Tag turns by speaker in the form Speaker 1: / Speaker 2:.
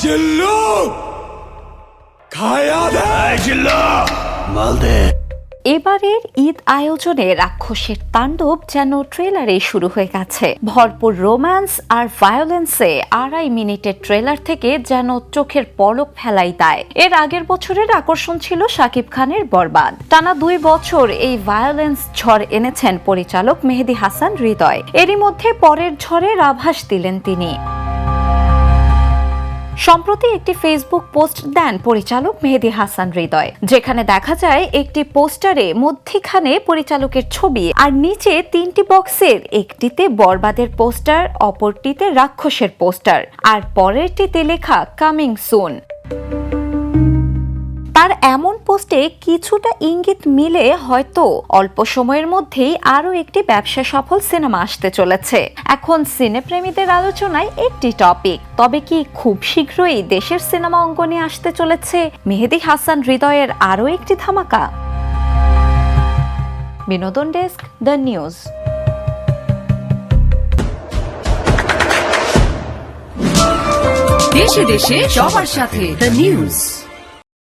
Speaker 1: জিল্লু খায়া দে জিল্লু মাল দে।
Speaker 2: এবারের ঈদ আয়োজনে রাক্ষসের তাণ্ডব যেন ট্রেলারে শুরু হয়ে গেছে। ভরপুর রোম্যান্স আর ভায়োলেন্সে 2.5 মিনিটের ট্রেলার থেকে যেন চোখের পলক ফেলাই দেয়। এর আগের বছরের আকর্ষণ ছিল শাকিব খানের বরবাদ। টানা 2 বছর এই ভায়োলেন্স ঝড় এনেছেন পরিচালক মেহেদী হাসান হৃদয়। এরই মধ্যে পরের ঝড়ের আভাস দিলেন তিনি। সম্প্রতি একটি ফেসবুক পোস্ট দেন পরিচালক মেহেদী হাসান হৃদয়, যেখানে দেখা যায় একটি পোস্টারে মধ্যখানে পরিচালকের ছবি আর নিচে 3টি বক্সের একটিতে বরবাদের পোস্টার, অপরটিতে রাক্ষসের পোস্টার আর পরেরটিতে লেখা কামিং সুন। তার এমন পোস্টে কিছুটা ইঙ্গিত মিলে হয়তো অল্প সময়ের মধ্যেই আরও একটি ব্যবসা সফল সিনেমা আসতে চলেছে। এখন সিনেপ্রেমীদের আলোচনায় একটি টপিক, তবে কি খুব শীঘ্রই দেশের সিনেমা অঙ্গনে আসতে চলেছে মেহেদী হাসান হৃদয়ের আরও একটি ধামাকা? বিনোদন ডেস্ক, দ্য নিউজ।
Speaker 3: দেশে দেশে সবার সাথে, দ্য নিউজ।